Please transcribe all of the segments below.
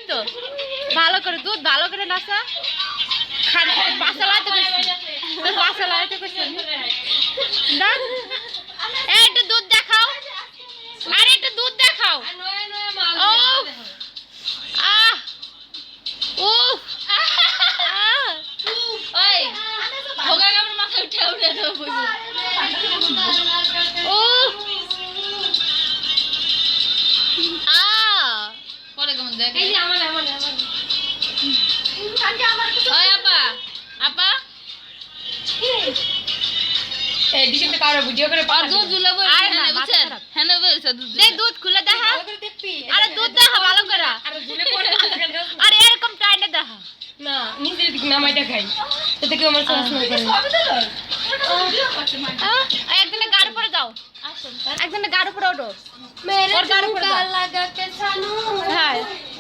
তো ভালো করে দুধ ভালো করে নাচা খালি পাশা লাইতে করছি তোর পাশা লাইতে করছি একটু দুধ দেখাও আর একটু দুধ দেখাও ও আহ ও ওই ভোগা আমার মাথায় উঠে উঠে দেবো বুঝো ও আ পরে কেমন দেখ এই যে আমার ওই আপা আপা এই ডিসিতে কারো ভিডিও করে পার দুধ ঝুলাবো আর না বুঝছেন হ্যাঁ না বলছ দুধ দে দুধ খুলে দেখা ভালো করে দেখবি আরে দুধ দেখা ভালো করে আরে ঝুলে পড়ে আরে এরকম টাইনে দেখা না নিজে নামাইটা খাই এতে কি আমার সমস্যা হবে একদিনে গাড় পরে যাও আসুন একদিনে গাড় পরে ওঠো মেরে গাড় পরে লাগা কে ছানু হ্যাঁ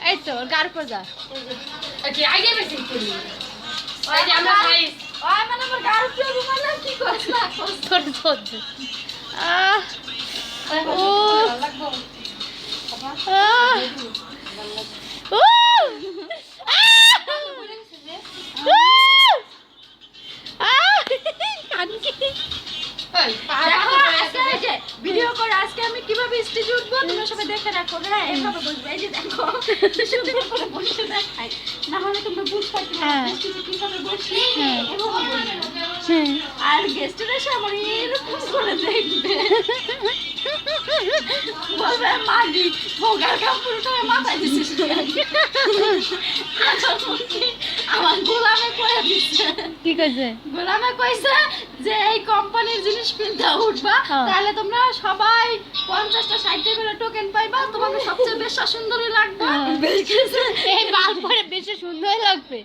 এই তো গাড় পরে যা কি আইডিয়া বেশি করি ওই যে আমরা খাই ওই মানে আমার গাড় পরে মানে কি করছ না ছোট ছোট ও লাগবো ও ভিডিও করে আজকে আমি কিভাবে স্টেজ উঠবো তোমরা সবাই দেখে রাখো হ্যাঁ এভাবে বসবে এই যে দেখো সুন্দর করে বসে দেখাই না হলে তোমরা বুঝতে পারবে না স্টেজে কিভাবে বসি এভাবে বসবে আর গেস্টরা এসে আমার এরকম করে দেখবে বলবে মাগি ভোগার কাপড়টা মাথায় দিছিস আমার গোলামে কয়ে দিচ্ছে ঠিক আছে গোলামে কইছে যে এই কোম্পানির জিনিস কিনতে উঠবা তাহলে তোমরা সবাই 50টা 60টা করে টোকেন পাইবা তোমাকে সবচেয়ে বেশি সুন্দরই লাগবে এই বাল পরে বেশি সুন্দর লাগবে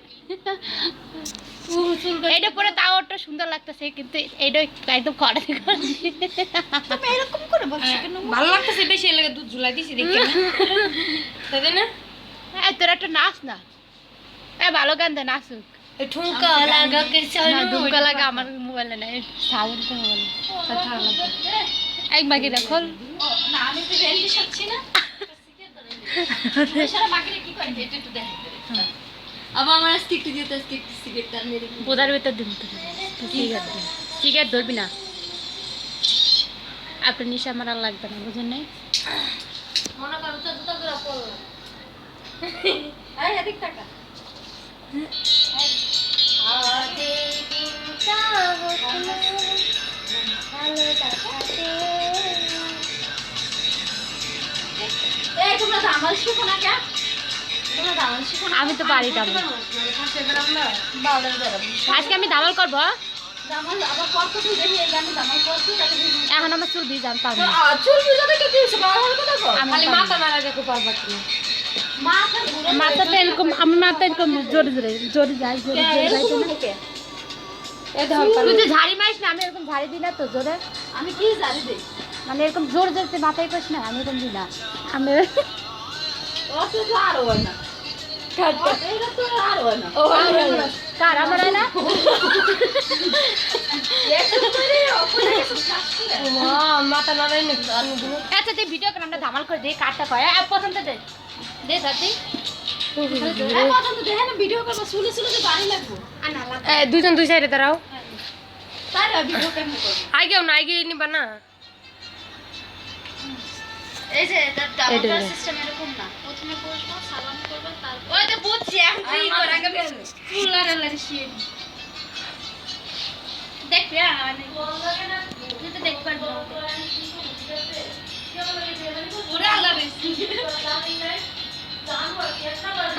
এটা পরে তাও ওটা সুন্দর লাগতেছে কিন্তু এটা একদম খড়ে তুমি এরকম করে বলছো কেন ভালো লাগতেছে বেশি লাগে দুধ ঝুলাই দিছি দেখে তাই না এই তোর একটা নাচ না এই ভালো গান দে নাচুক ঠুমকা লাগা কে চালু ঠুমকা লাগা আমার মোবাইলে নাই সাউন্ড তো মোবাইলে কথা লাগবে এক বাকি রাখল না আমি তো রেন্ডি শাচ্ছি না সারা বাকিরে কি করে একটু দেখ अब हमारा स्टिक दियो तो स्टिक सिगरेट तार मेरे बोदार में तो दिन तो सिगरेट धरबी ना आपने निशा मारा লাগবে না বুঝেন নাই মনে করো তো দুটো করে পড়ো এই এদিক টাকা আগে দিনটা হতো ভালো দেখাতে এই তোমরা ধামাল শিখো না কেন আমি তো পারি ডাবল আজকে আমি ডাবল করবো এখন আমার চুল ভিজ আমি পারবো মাথাটা এরকম আমার মাথা এরকম জোরে জোরে জোরে যায় জোরে তুই যে ঝাড়ি মারিস না আমি এরকম ঝাড়ি দিই না তো জোরে আমি কি ঝাড়ি দিই মানে এরকম জোরে জোরে মাথায় করিস না আমি এরকম দিই না আমি আরো না ধামাল করে দিই কাঠটা কয় পছন্দ দে ভিডিও করবো শুনে শুনে বাড়ি লাগবো দুজন দুই সাইডে দাঁড়াও আগেও না আগে নিবা না এই যে ডাবল সিস্টেম এরকম না প্রথমে বসবো সালাম করব তারপর ওই তো বুঝছি এখন তুই কর আগে ফুলার লাগছি দেখবি মানে তুই তো দেখ পারবি ওরে আল্লাহ বেশি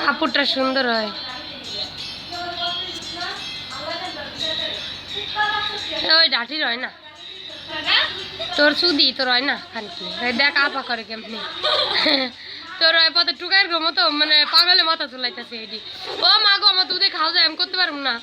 আপুটা সুন্দর হয় ওই ডাটি রয় না তোর সুদি তোর হয় না খানকি দেখ আপা করে কেমনি তোর হয় পথে টুকার গো মতো মানে পাগলে মাথা চলাইতেছে এটি ও মা গো আমার দুধে খাওয়া যায় আমি করতে পারবো না